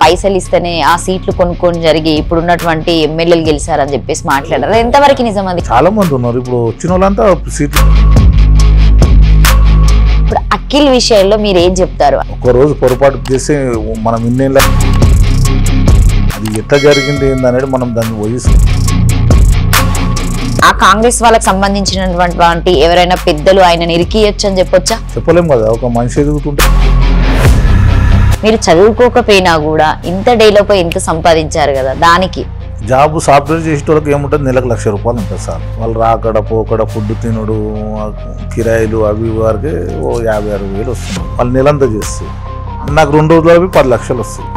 పైసలు ఇస్తేనే ఆ సీట్లు కొనుక్కొని జరిగి ఇప్పుడు ఉన్నటువంటి ఎమ్మెల్యేలు గెలిచారని చెప్పేసి మాట్లాడారు. ఎంతవరకు నిజం అది? చాలా మంది ఉన్నారు ఇప్పుడు వచ్చిన వాళ్ళంతా సీట్లు. ఇప్పుడు అఖిల్ విషయంలో మీరు ఏం చెప్తారు? ఒక్కరోజు పొరపాటు చేసి మనం ఇన్నేళ్ళ అది ఎట్లా జరిగింది ఏందనేది మనం దాన్ని వయసు ఆ కాంగ్రెస్ వాళ్ళకి సంబంధించినటువంటి ఎవరైనా పెద్దలు ఆయన ఇరికియొచ్చు అని చెప్పొచ్చా? చెప్పలేం కదా. ఒక మనిషి ఎదుగుతుంటే మీరు చదువుకోకపోయినా కూడా ఇంత డేలోపై ఎంత సంపాదించారు కదా, దానికి జాబ్ సాఫ్ట్వేర్ చేసే వాళ్ళకి ఏముంటుంది, నెలకు ₹1,00,000 ఉంటుంది సార్. వాళ్ళు రాకడ పోకడ ఫుడ్ తినుడు కిరాయిలు అవి వారికి 50,000-60,000 వస్తుంది. వాళ్ళు నెలంతా చేస్తారు. నాకు 2 రోజులు అవి 10 లక్షలు వస్తాయి.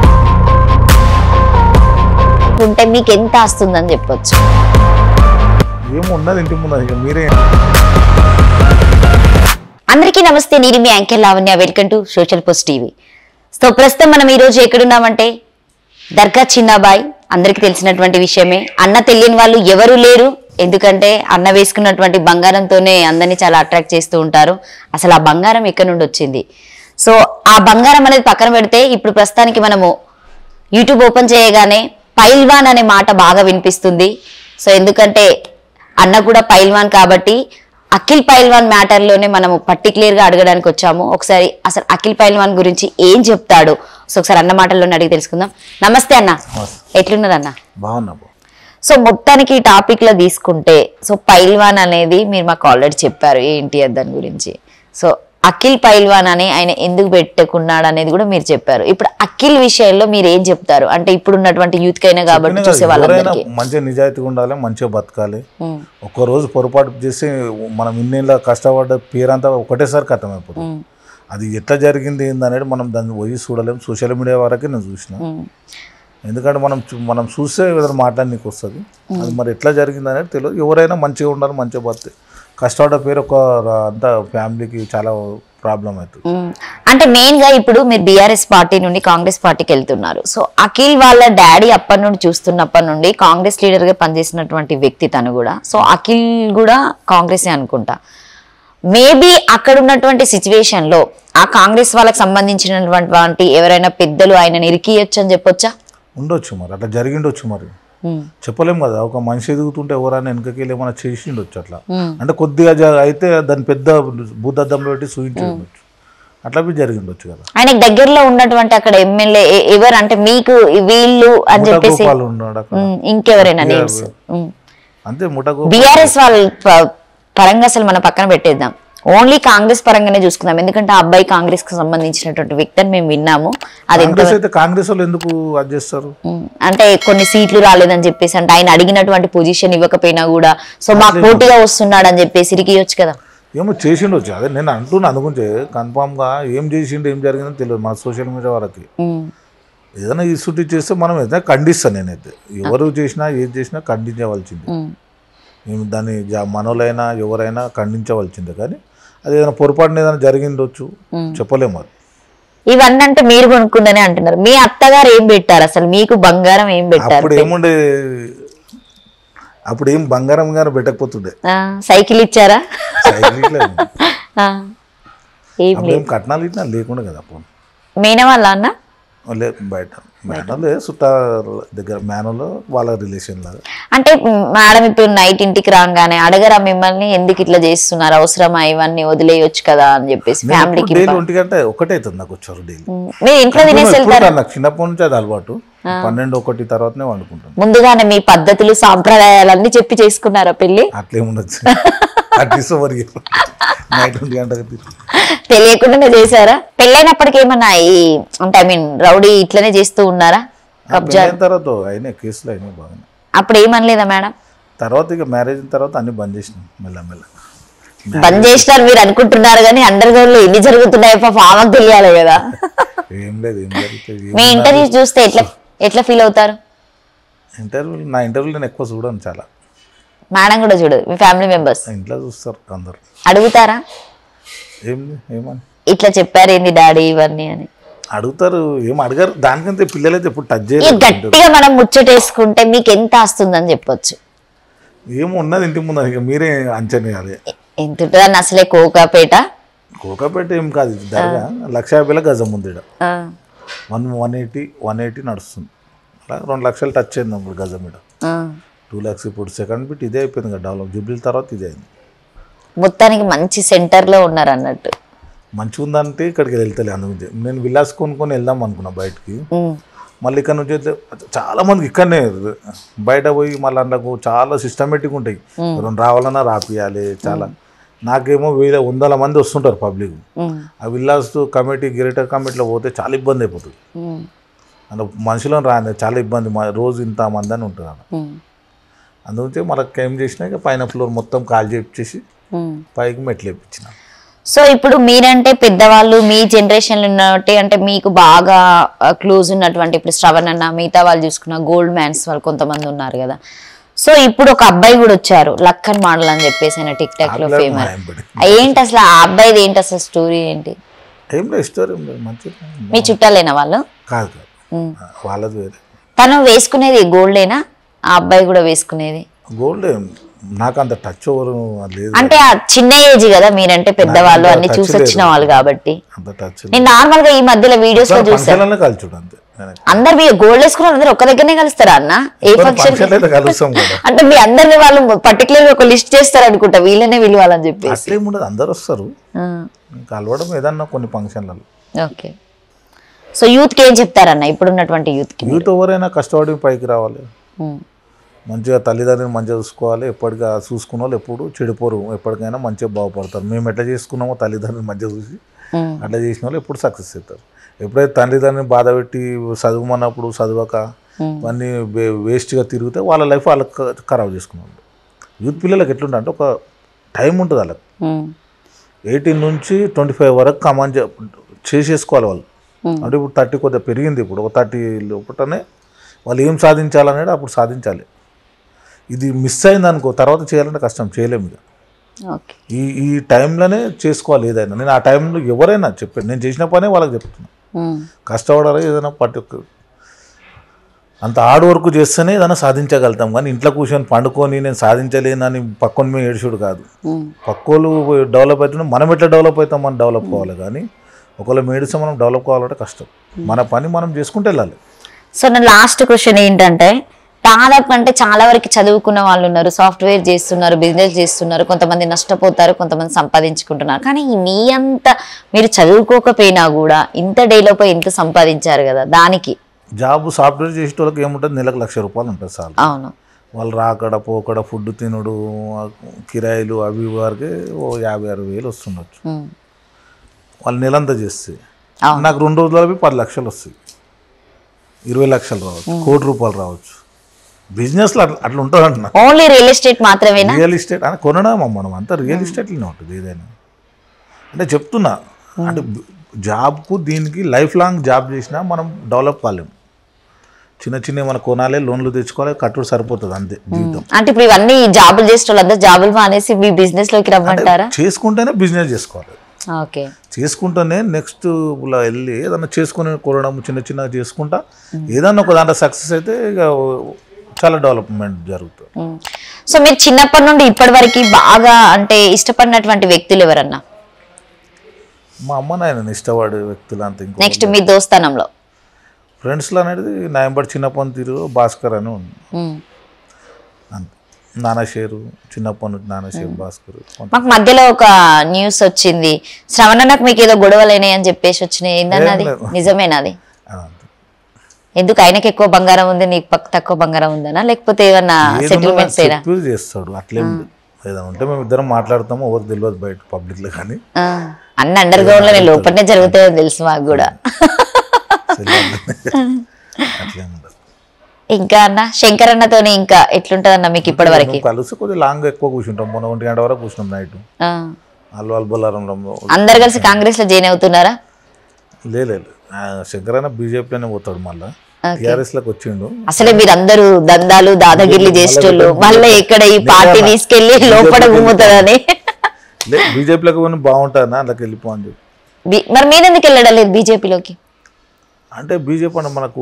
ఉంటే మీకు ఎంత వస్తుందని చెప్పొచ్చు? ఏమున్నది ఇంటి ముందు ఇక మీరే. అందరికీ నమస్తే, నేను మీ anchor Lavanya. Welcome to social post TV. So ప్రస్తుతం మనం ఈరోజు ఎక్కడున్నామంటే దర్గా చిన్నాబాయ్. అందరికీ తెలిసినటువంటి విషయమే. అన్న తెలియని వాళ్ళు ఎవరు లేరు. ఎందుకంటే అన్న వేసుకున్నటువంటి బంగారంతోనే అందరినీ చాలా అట్రాక్ట్ చేస్తూ ఉంటారు. అసలు ఆ బంగారం ఎక్కడి నుండి వచ్చింది? సో ఆ బంగారం అనేది పక్కన పెడితే ఇప్పుడు ప్రస్తుతానికి మనము యూట్యూబ్ ఓపెన్ చేయగానే పైల్వాన్ అనే మాట బాగా వినిపిస్తుంది. సో ఎందుకంటే అన్న కూడా పైల్వాన్ కాబట్టి అఖిల్ పైల్వాన్ మ్యాటర్లోనే మనము పర్టికులర్గా అడగడానికి వచ్చాము. ఒకసారి అసలు అఖిల్ పైల్వాన్ గురించి ఏం చెప్తాడు సో ఒకసారి అన్న మాటల్లోనే అడిగి తెలుసుకుందాం. నమస్తే అన్న, ఎట్లున్నారు అన్న? బాగున్నా. సో మొత్తానికి ఈ టాపిక్ లో తీసుకుంటే సో పైల్వాన్ అనేది మీరు మాకు ఆల్రెడీ చెప్పారు ఏంటి దాని గురించి. సో అఖిల్ పైల్వాన్ అని ఆయన ఎందుకు పెట్టుకున్నాడు అనేది కూడా మీరు చెప్పారు. ఇప్పుడు అఖిల్ విషయంలో మీరు ఏం చెప్తారు? అంటే ఇప్పుడు ఉన్నటువంటి యూత్ కైనా కాబట్టి చూసే వాళ్ళందరికీ మంచిగా నిజాయితీగా ఉండాలి, మంచిగా బతకాలి. ఒక్కరోజు పొరపాటు చేసి మనం ఇన్నేళ్ళ కష్టపడ్డ పేరంతా ఒకటేసారి కథమైపోతుంది. అది ఎట్లా జరిగింది ఏందనేది మనం దాన్ని పోయి చూడలేము. సోషల్ మీడియా వరకే నేను చూసిన. ఎందుకంటే మనం చూస్తే ఏదైనా మాట్లాడడానికి వస్తుంది. అది మరి ఎట్లా జరిగింది అనేది తెలియదు. ఎవరైనా మంచిగా ఉండాలి, మంచిగా బతికి కష్టపడ్డ పేరు ఒక అంతా ఫ్యామిలీకి చాలా ప్రాబ్లం అవుతుంది. అంటే మెయిన్ గా ఇప్పుడు మీరు బీఆర్ఎస్ పార్టీ నుండి కాంగ్రెస్ పార్టీకి వెళ్తున్నారు. సో అఖిల్ వాళ్ళ డాడీ అప్పటి నుండి చూస్తున్నప్పటి నుండి కాంగ్రెస్ లీడర్ గా పనిచేసినటువంటి వ్యక్తి తను కూడా. సో అఖిల్ కూడా కాంగ్రెస్ అనుకుంటా. మేబీ అక్కడ ఉన్నటువంటి సిచ్యువేషన్ లో ఆ కాంగ్రెస్ వాళ్ళకి సంబంధించినటువంటి ఎవరైనా పెద్దలు ఆయన ఇరికియొచ్చు అని చెప్పొచ్చా? ఉండొచ్చు, మరి అట్లా జరిగిండొచ్చు. మరి చెప్పలేం కదా. ఒక మనిషి ఎదుగుతుంటే ఎవరైనా వెనకకి ఏమైనా చేసిండొచ్చు. అట్లా అంటే కొద్దిగా అయితే దాన్ని పెద్ద భూతద్దంలో పెట్టి చూపించవచ్చు. అట్లా జరిగిండొచ్చు కదా. ఆయనకు దగ్గరలో ఉన్నటువంటి అక్కడ ఎమ్మెల్యే ఎవరు అంటే మీకు వీళ్ళు అని చెప్పేసి ఇంకెవరైనా నేమ్స్ అంతే ముఠా బీఆర్ఎస్ వాళ్ళ పరంగా అసలు మనం పక్కన పెట్టేద్దాం. ఓన్లీ కాంగ్రెస్ పరంగానే చూసుకుందాం. ఎందుకంటే ఆ అబ్బాయి కాంగ్రెస్ కి సంబంధించినటువంటి వ్యక్తి అని మేము విన్నాము. అది కాంగ్రెస్ వాళ్ళు ఎందుకు అది చేస్తారు అంటే కొన్ని సీట్లు రాలేదని చెప్పేసి, అంటే ఆయన అడిగినటువంటి పొజిషన్ ఇవ్వకపోయినా కూడా సో మాకు పోటీగా వస్తున్నాడు అని చెప్పేసి ఇరికియొచ్చు కదా. ఏమో చేసిండొచ్చు. అదే నేను అంటున్నా. అనుకుంటే కన్ఫామ్ గా ఏం చేసిండు ఏం జరిగిందో తెలియదు. మన సోషల్ మీడియా వరకు ఏదైనా ఇష్యూటీ చేస్తే మనం ఏదైనా ఖండిస్తాను. నేనైతే ఎవరు చేసినా ఏది చేసినా ఖండించవలసింది. మేము దాన్ని మనోళ్ళైనా ఎవరైనా ఖండించవలసిందే. కానీ అది ఏదైనా పొరపాటున ఏదైనా జరిగిండొచ్చు, చెప్పలేము. అది ఇవన్నీ అంటే మీరు కొనుక్కుందని అంటున్నారు. మీ అత్తగారు ఏం పెట్టారు అసలు మీకు? బంగారం ఏం పెట్టారు? అప్పుడు ఏముండే, అప్పుడు ఏం బంగారం గారు పెట్టకపోతుండే. సైకిల్ ఇచ్చారా? సైకిల్ ఏం కట్నాలు ఇట్లా లేకుండా కదా. అప్పుడు మీన వాళ్ళ అన్న బయట మేనలో చుట్టాల దగ్గర మేనలో వాళ్ళ రిలేషన్ లాగా. అంటే మేడం ఇప్పుడు నైట్ ఇంటికి రాగానే అడగరా మిమ్మల్ని ఎందుకు ఇట్లా చేస్తున్నారు, అవసరమా ఇవన్నీ వదిలేయొచ్చు కదా అని చెప్పేసి? ఫ్యామిలీకి డైలీ 1 గంట ఒకటే అవుతుంది నాకు వచ్చారు డైలీ. మీరు ఇంట్లో తినేసి వెళ్తారు? నాకు చిన్నప్పటి నుంచి అది అలవాటు. 12-1 తర్వాతనే వండుకుంటాను. ముందుగానే మీ పద్ధతులు సాంప్రదాయాలన్నీ చెప్పి చేసుకున్నారా పెళ్లి? అట్లేముండొచ్చు. నైట్ 1 గంటకి తెలియకుండానే చేశారా? పెళ్ళైనప్పటికీ ఏమన్నా అంటే ఐ మీన్ రౌడీ ఇట్లనే చేస్తూ ఉన్నారా? కబ్జా తర్వాత అయినా కేసులు అయినా బాగా. అప్పుడు ఏమనలేదా మేడం? తర్వాత ఇక మ్యారేజ్ తర్వాత అన్ని బంద్ చేసినాం. మెల్లమెల్ల బంద్ చేసినారు మీరు అనుకుంటున్నారు, కానీ అండర్ గ్రౌండ్ లో ఎన్ని జరుగుతున్నాయి ఆమెకు తెలియాలి కదా. ఏం లేదు, ఏం జరుగుతుంది. మీ ఇంటర్వ్యూ చూస్తే ఎట్లా ఫీల్ అవుతారు? నా ఇంటర్వ్యూలు నేను ఎక్కువ చూడను. చాలా మేడం కూడా చూడదు. మీ ఫ్యామిలీ మెంబర్స్ ఇంట్లో చూస్తారు. అందరు అడుగుతారా ఏమని ఇట్లా చెప్పారు ఏంది డాడీ ఇవన్నీ అని? అడుగుతారు. ఏం అడగారు. దానికంటే పిల్లలైతే ఎప్పుడు టచ్ చేయరు. గట్టిగా మనం ముచ్చటేసుకుంటే మీకు ఎంత వస్తుందని చెప్పొచ్చు? ఏమో ఉన్నది ఇంటి ముందు. ఇక మీరే అంచనా వేయాలి. ఎంత ఉంటుందని. అసలే కోకాపేట ఏం కాదు. 1,50,000 గజం ఉంది. 180 నడుస్తుంది. అలా 2 లక్షలు టచ్ అయింది ఇప్పుడు గజం మీద. 2 lakhs ఇప్పుడు సెకండ్ బిట్ ఇదే అయిపోయింది కదా డెవలప్. జూబ్లీ తర్వాత ఇదే అయింది. మొత్తానికి మంచి సెంటర్లో ఉన్నారు అన్నట్టు. మంచిగా ఉందంటే ఇక్కడికి వెళ్తలే. అందుకే నేను విల్లాస్ కొనుక్కొని వెళ్దాం అనుకున్నా బయటికి. మళ్ళీ ఇక్కడ నుంచి అయితే చాలా మందికి ఇక్కడనే బయట పోయి మళ్ళీ అందుకు చాలా సిస్టమేటిక్ ఉంటాయి. రావాలన్నా రాపియాలి చాలా. నాకేమో 100 మంది వస్తుంటారు పబ్లిక్. ఆ విల్లాస్ కమిటీ గ్రేటర్ కమిటీలో పోతే చాలా ఇబ్బంది అయిపోతుంది. అందులో మనుషులను రాని చాలా ఇబ్బంది. రోజు ఇంత మంది అని ఉంటుంది అన్న. అందుకే మనకు ఏం చేసినా ఇక పైన ఫ్లోర్ మొత్తం కాల్ చేయించేసి పైకి మెట్లు వేయించిన. సో ఇప్పుడు మీరంటే పెద్దవాళ్ళు మీ జనరేషన్లో ఉన్నట్టు అంటే మీకు బాగా క్లోజ్ ఉన్నటువంటి ఇప్పుడు శ్రవణ్ అన్న మిగతా వాళ్ళు చూసుకున్న గోల్డ్ మ్యాన్స్ వాళ్ళు కొంతమంది ఉన్నారు కదా. సో ఇప్పుడు ఒక అబ్బాయి కూడా వచ్చారు లక్కన్ మోడల్ అని చెప్పేసి ఆయన టిక్ టాక్ లో ఫేమస్. ఏంటి అసలు ఆ అబ్బాయిది ఏంటి అసలు స్టోరీ ఏంటి? ఏం లేదు స్టోరీ మంచి. మీ చుట్టాలేనా వాళ్ళు? కాదు వాళ్ళది వేరే. తను వేసుకునేది గోల్డేనా? ఆ అబ్బాయి కూడా వేసుకునేది గోల్డ్. నాకు అంత టచ్ ఓవర్ లేదు. అంటే ఆ చిన్న ఏజ్ కదా మీరంటే పెద్దవాళ్ళు అన్ని చూసి వచ్చిన వాళ్ళు కాబట్టి. నేను నార్మల్ గా ఈ మధ్యలో వీడియోస్ లో చూసాను. అందరు మీ గోల్డ్ వేసుకున్నారు అందరు ఒక దగ్గరనే కలుస్తారా అన్న? ఏ ఫంక్షన్ అంటే మీ అందరిని వాళ్ళు పర్టికులర్ ఒక లిస్ట్ చేస్తారు అనుకుంటా వీళ్ళనే పిలవాలని చెప్పి. అట్లేముండదు అందరు వస్తారు కలవడం ఏదన్నా కొన్ని ఫంక్షన్లలో. ఓకే. సో యూత్ కి ఏం చెప్తారన్న ఇప్పుడున్నటువంటి యూత్ కి? యూత్ ఎవరైనా కష్టపడి పైకి రావాలి. మంచిగా తల్లిదండ్రులు మంచిగా చూసుకోవాలి. ఎప్పటికీ చూసుకున్న వాళ్ళు ఎప్పుడు చెడిపోరు. ఎప్పటికైనా మంచిగా బాగుపడతారు. మేము ఎట్లా చేసుకున్నామో తల్లిదండ్రులు మంచిగా చూసి అట్లా చేసిన వాళ్ళు ఎప్పుడు సక్సెస్ అవుతారు. ఎప్పుడైతే తల్లిదండ్రులు బాధ పెట్టి చదువుమన్నప్పుడు చదవక అన్నీ వేస్ట్గా తిరిగితే వాళ్ళ లైఫ్ వాళ్ళకి ఖరాబ్ చేసుకున్నారు. యూత్ పిల్లలకి ఎట్లుంటే అంటే ఒక టైం ఉంటుంది వాళ్ళకి. 18 నుంచి 25 వరకు కమాండ్ చేసేసుకోవాలి వాళ్ళు. అంటే ఇప్పుడు 30 కొద్దిగా పెరిగింది. ఇప్పుడు ఒక 30 లోపటనే వాళ్ళు ఏం సాధించాలనేది అప్పుడు సాధించాలి. ఇది మిస్ అయింది అనుకో తర్వాత చేయాలంటే కష్టం, చేయలేము. ఇక ఈ టైంలోనే చేసుకోవాలి ఏదైనా. నేను ఆ టైంలో ఎవరైనా చెప్పాను, నేను చేసిన పనే వాళ్ళకి చెప్తున్నా. కష్టపడాలి ఏదైనా పర్టికులర్ అంత హార్డ్ వర్క్ చేస్తేనే ఏదైనా సాధించగలుగుతాం. కానీ ఇంట్లో కూర్చొని పండుకొని నేను సాధించలేనని పక్కన మేము ఏడ్చుడు కాదు. పక్కోళ్ళు డెవలప్ అవుతుంటే మనం ఎట్లా డెవలప్ అవుతాం, మనం డెవలప్ కావాలి. కానీ ఒకవేళ మేడిస్తే మనం డెవలప్ కావాలంటే కష్టం. మన పని మనం చేసుకుంటూ వెళ్ళాలి. సో నా లాస్ట్ క్వశ్చన్ ఏంటంటే దాదాపు అంటే చాలా వరకు చదువుకున్న వాళ్ళు ఉన్నారు, సాఫ్ట్వేర్ చేస్తున్నారు, బిజినెస్ చేస్తున్నారు, కొంతమంది నష్టపోతారు, కొంతమంది సంపాదించుకుంటున్నారు. కానీ మీ అంత మీరు చదువుకోకపోయినా కూడా ఇంత డేలోపై ఇంత సంపాదించారు కదా, దానికి జాబ్ సాఫ్ట్వేర్ చేసే వాళ్ళకి ఏముంటుంది, నెలకు ₹1,00,000 ఉంటుంది సార్. అవును. వాళ్ళు రాకడ పోకడ ఫుడ్ తినుడు కిరాయిలు అవి వారికి 50,000-60,000 వస్తుండొచ్చు. వాళ్ళు నెలంతా చేస్తే నాకు 2 రోజులవి 10 లక్షలు వస్తాయి, 20 లక్షలు రావచ్చు, ₹1,00,00,000 రావచ్చు. బిజినెస్లో అట్లా ఉంటుంది అంటున్నా. ఓన్లీ రియల్ ఎస్టేట్ మాత్రమేనా? రియల్ ఎస్టేట్ అని కొనడం మనం అంతా రియల్ ఎస్టేట్లోనే ఉంటుంది ఏదైనా. అంటే చెప్తున్నా, అంటే జాబ్కు దీనికి లైఫ్ లాంగ్ జాబ్ చేసినా మనం డెవలప్ కాలేము. చిన్న చిన్న మనం కొనాలి, లోన్లు తెచ్చుకోవాలి, కట్టుడు సరిపోతుంది అంతే జీవితం. అంటే ఇప్పుడు ఇవన్నీ జాబులు చేసే వాళ్ళంతా జాబులు మానేసి మీ బిజినెస్ లోకి రమ్మంటారా? చేసుకుంటేనే బిజినెస్ చేసుకోవాలి. ఓకే. చేసుకుంటేనే నెక్స్ట్ వెళ్ళి ఏదన్నా చేసుకుని కొనడం చిన్న చిన్నగా చేసుకుంటా ఏదన్నా ఒక దాంట్లో సక్సెస్ అయితే ఇక చాలా డెవలప్మెంట్ జరుగుతుంది. సో మీరు చిన్నప్పటి నుండి ఇప్పటి వరకు బాగా అంటే ఇష్టపడినటువంటి వ్యక్తులు ఎవరన్నా? మా అమ్మ నాయన ఇష్టపడే వ్యక్తులు అంతే. నెక్స్ట్ మీ దోస్తానంలో ఫ్రెండ్స్లో అనేది నా ఎంబడి చిన్నప్పని తీరు భాస్కర్ అని ఉంది అంతే. నాన్నషేరు చిన్నప్పటి నుంచి నాన్నషేరు భాస్కర్. మాకు మధ్యలో ఒక న్యూస్ వచ్చింది, శ్రవణకు మీకు ఏదో గొడవలేనాయి అని చెప్పేసి వచ్చినాయి, ఏందన్నది నిజమేనా? అది ఎందుకు ఆయనకి ఎక్కువ బంగారం ఉంది నీకు తక్కువ బంగారం ఉందనా, లేకపోతే ఏమన్నా సెటిల్మెంట్స్ చేస్తాడు అట్లేం ఏదైనా ఉంటే మేము ఇద్దరం మాట్లాడతాము, ఎవరు తెలియదు బయట పబ్లిక్ లో. కానీ అన్న అండర్ గ్రౌండ్ లో లోపలనే జరుగుతాయో తెలుసు మాకు కూడా. ఇంకా అన్న శంకర్ అన్నతో ఇంకా ఎట్లుంటది అన్న మీకు ఇప్పటి వరకు? కలిసి కొద్దిగా లాంగ్ ఎక్కువ కూర్చుంటాం, మొన్న 1 గంట వరకు కూర్చున్నాం నైట్. అందరు కలిసి కాంగ్రెస్ లో జాయిన్ అవుతున్నారా? లేదు శంకర్ అన్న బీజేపీలోనే పోతాడు, మళ్ళీ టిఆర్ఎస్ లోకి వచ్చిండు. అసలే మీరందరూ దందాలు దాదాగిర్లు చేసేటోళ్ళు, మళ్ళీ ఇక్కడ ఈ పార్టీ తీసుకెళ్లి లోపల గుమ్ముతారని. బీజేపీలోకి పోయిన బాగుంటుందా అందులోకి వెళ్ళిపో అని చెప్పి. మరి మీరు ఎందుకు వెళ్ళడం లేదు బీజేపీలోకి? అంటే బీజేపీ అంటే మనకు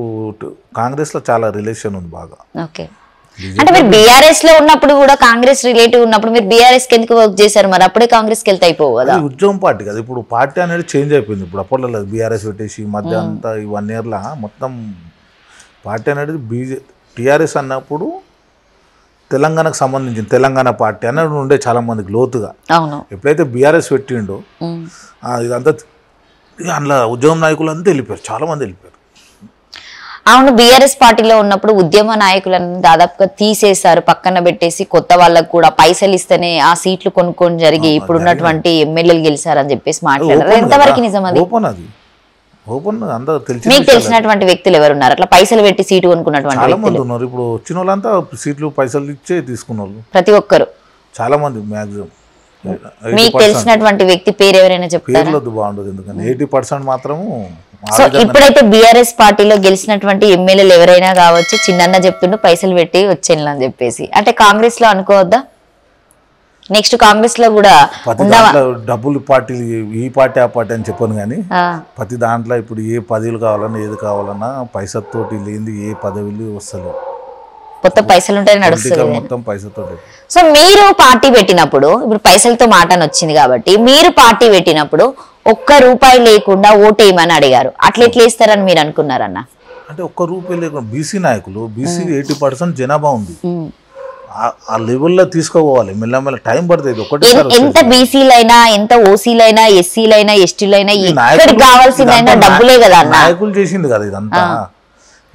కాంగ్రెస్ లో చాలా రిలేషన్ ఉంది బాగా. ఓకే. అంటే మీరు బీఆర్ఎస్ లో ఉన్నప్పుడు కూడా కాంగ్రెస్ రిలేటివ్ ఉన్నప్పుడు మీరు బీఆర్ఎస్ కి ఎందుకు వర్క్ చేశారు మరి? అప్పుడే కాంగ్రెస్ కి వెళ్తే అయిపోవు కదా? ఉద్యమం పార్టీ కదా, ఇప్పుడు పార్టీ అనేది చేంజ్ అయిపోయింది. ఇప్పుడు అప్పట్లో బీఆర్ఎస్ పెట్టేసి మధ్య అంతా ఈ 1 year మొత్తం పార్టీ అనేది టీఆర్ఎస్ అన్నప్పుడు తెలంగాణకు సంబంధించిన తెలంగాణ పార్టీ అనేది ఉండే చాలా మందికి లోతుగా. ఎప్పుడైతే బీఆర్ఎస్ పెట్టిండో ఇదంతా అందులో ఉద్యమ నాయకులు అంతా వెళ్ళిపోయారు, చాలా మంది వెళ్ళిపోయారు. అవును, బీఆర్ఎస్ పార్టీలో ఉన్నప్పుడు ఉద్యమ నాయకులను దాదాపుగా తీసేశారు, పక్కన పెట్టేసి కొత్త వాళ్ళకు కూడా పైసలు ఇస్తేనే ఆ సీట్లు కొనుక్కొని జరిగి ఇప్పుడు ఉన్నటువంటి ఎమ్మెల్యేలు గెలిచారని చెప్పేసి మాట్లాడారు. ఎంతవరకు నిజం అది? మీకు తెలిసినటువంటి వ్యక్తులు ఎవరున్నారు అట్లా పైసలు పెట్టి సీటు కొనుక్కున్నటువంటి? చాలా మంది ఉన్నారు. ఇప్పుడు వచ్చిన వాళ్ళంతా సీట్లు పైసలు ఇచ్చే తీసుకున్న వాళ్ళు ప్రతి ఒక్కరు, చాలా మంది. మాక్సిమం మీకు తెలిసినటువంటి వ్యక్తి పేరు ఎవరైనా చెప్తారా? బాగుండదు, ఎందుకంటే 80% మాత్రము. సో ఇప్పుడైతే బీఆర్ఎస్ పార్టీలో గెలిచినటువంటి ఎమ్మెల్యేలు ఎవరైనా కావచ్చు, చిన్న చెప్తుండు పైసలు పెట్టి వచ్చేయాలని అని చెప్పేసి. అంటే కాంగ్రెస్ లో అనుకోవద్దా? నెక్స్ట్ కాంగ్రెస్ లో కూడా డబ్బులు పార్టీలు ఈ పార్టీ ఆ పార్టీ అని చెప్పాను, కానీ ప్రతి దాంట్లో ఇప్పుడు ఏ పదవులు కావాలన్నా ఏది కావాలన్నా పైసతోటి లేని ఏ పదవులు వస్తలేవు. మొత్తం పైసలు ఉంటే నడుస్తుంది, మొత్తం పైసతో. సో మీరు పార్టీ పెట్టినప్పుడు, ఇప్పుడు పైసలతో మాటని వచ్చింది కాబట్టి, మీరు పార్టీ పెట్టినప్పుడు ₹1 లేకుండా ఓటేయమని అడిగారు. అట్లా ఎట్లా ఇస్తారని మీరు అనుకున్నారన్న? అంటే ₹1 లేకుండా బీసీ నాయకులు, బీసీ 80% జనాభా ఉంది, ఆ లెవెల్లో తీసుకోవాలి. మెల్లమెల్ల టైం పడుతుంది. ఎంత బీసీలైనా, ఎంత ఓసీలైనా, ఎస్సీలైనా, ఎస్టీలైనా కావాల్సిందైనా డబ్బులే కదా. నాయకులు చేసింది కదా ఇదంతా,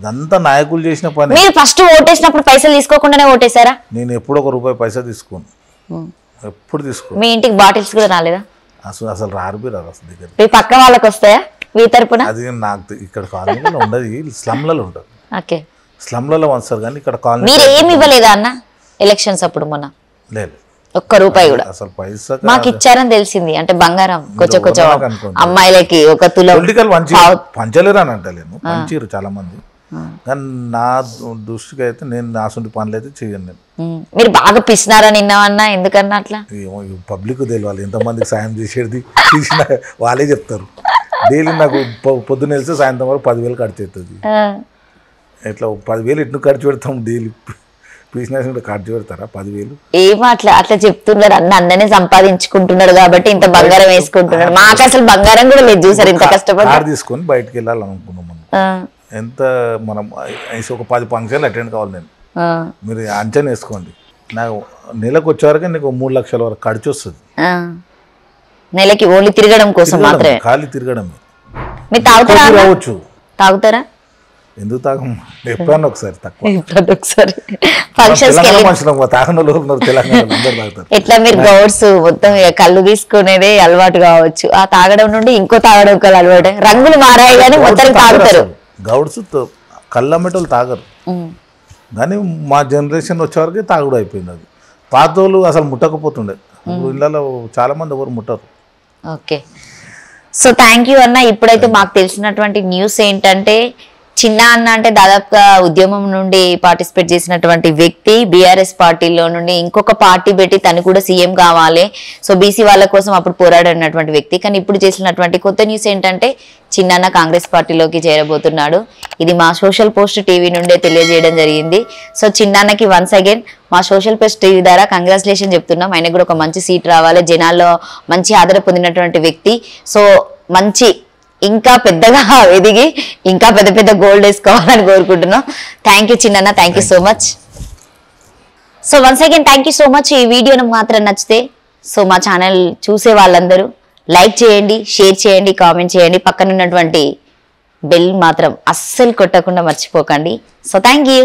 ఇదంతా నాయకులు చేసిన పని. మీరు ఫస్ట్ ఓటేసినప్పుడు పైసలు తీసుకోకుండానే ఓటేసారా? నేను ఎప్పుడు ₹1 పైసా తీసుకోను, ఎప్పుడు తీసుకోను. మీ ఇంటికి బాటిల్స్ కూడా రాలేదా? అసలు రారు అసలు దగ్గర. మీ పక్క వాళ్ళకి వస్తాయా మీ తరపున? అది నాకు ఇక్కడ కాలనీలో ఉండదు, స్లమ్లలో ఉంటుంది. ఓకే, స్లమ్లలో వస్తారు కానీ ఇక్కడ కాలనీ. మీరు ఏమి ఇవ్వలేదా అన్న ఎలక్షన్స్ అప్పుడు? మొన్న లేదు, ₹1 కూడా అసలు పైసా మాకు ఇచ్చారని తెలిసింది. అంటే బంగారం కొంచెం అమ్మాయిలకి 1 తులం పంచలేరు అని అంటలేను, పంచారు చాలా మంది. కానీ నా దృష్టికి అయితే నేను నాసుంటి పనులు అయితే చేయను. నేను మీరు బాగా పిసినారని విన్నామన్నా, ఎందుకన్నా అట్లా? ఏమో పబ్లిక్ తెలియాలి ఎంతమందికి సాయం చేసేది, తీసిన వాళ్ళే చెప్తారు. డైలీ నాకు పొద్దున్న వెళ్తే సాయంత్రం వరకు 10,000 ఖర్చు అవుతుంది. ఎట్లా 10,000 ఎట్లా ఖర్చు పెడతాం? డైలీ బిజినెస్ ఖర్చు పెడతారా 10,000? ఏమో అట్లా చెప్తున్నారు. అన్ననే సంపాదించుకుంటున్నాడు కాబట్టి ఇంత బంగారం వేసుకుంటున్నాడు. మాకు అసలు బంగారం కూడా లేదు చూసారు, ఇంత కష్టపడి కార్ తీసుకొని బయటకు వెళ్ళాలనుకున్నాం. ఎంత మనం ఒక 10 ఫంక్షన్లు అటెండ్ కావాలి. నేను మీరు అంచనా వేసుకోండి, నాకు నెలకు వచ్చే వరకు నీకు 3 లక్షల వరకు ఖర్చు వస్తుంది. నెలకి ఓన్లీ తిరగడం కోసం మాత్రమే, ఖాళీ తిరగడమే. మీరు తాగుతారా? రావచ్చు. తాగుతారా? ఎందుకు తాగం, ఎప్పుడన్నా ఒకసారి తక్కువ. ఎట్లా మీరు గౌడ్స్ మొత్తం కళ్ళు తీసుకునేదే అలవాటు కావచ్చు, ఆ తాగడం నుండి ఇంకో తాగడం ఒక అలవాటు. రంగులు మారాయి కానీ మొత్తం తాగుతారు. గౌడ్స్ కళ్ళమ్మటోళ్ళు తాగరు, కానీ మా జనరేషన్ వచ్చేవరకు తాగుడు అయిపోయింది. అది పాతోళ్ళు అసలు ముట్టకపోతుండే, ఇళ్ళలో చాలా మంది ఎవరు ముట్టరు. ఓకే, సో థ్యాంక్ యూ అన్న. ఇప్పుడైతే మాకు తెలిసినటువంటి న్యూస్ ఏంటంటే, చిన్న అన్న అంటే దాదాపుగా ఉద్యమం నుండి పార్టిసిపేట్ చేసినటువంటి వ్యక్తి, బీఆర్ఎస్ పార్టీలో నుండి ఇంకొక పార్టీ పెట్టి తను కూడా సీఎం కావాలి, సో బీసీ వాళ్ళ కోసం అప్పుడు పోరాడినటువంటి వ్యక్తి. కానీ ఇప్పుడు చేసినటువంటి కొత్త న్యూస్ ఏంటంటే, చిన్న కాంగ్రెస్ పార్టీలోకి చేరబోతున్నాడు. ఇది మా సోషల్ పోస్ట్ టీవీ నుండే తెలియజేయడం జరిగింది. సో చిన్నకి వన్స్ అగైన్ మా సోషల్ పోస్ట్ టీవీ ద్వారా కంగ్రాచులేషన్ చెప్తున్నాం. ఆయనకు కూడా ఒక మంచి సీట్ రావాలి, జనాల్లో మంచి ఆదరణ పొందినటువంటి వ్యక్తి. సో మంచి ఇంకా పెద్దగా ఎదిగి ఇంకా పెద్ద గోల్డ్ వేసుకోవాలని కోరుకుంటున్నాం. థ్యాంక్ యూ చిన్న, thank you so much. So once again thank you so much. ఈ వీడియోను మాత్రం నచ్చితే సో మా ఛానల్ చూసే వాళ్ళందరూ లైక్ చేయండి, షేర్ చేయండి, కామెంట్ చేయండి. పక్కన ఉన్నటువంటి బెల్ మాత్రం అస్సలు కొట్టకుండా మర్చిపోకండి. So thank you.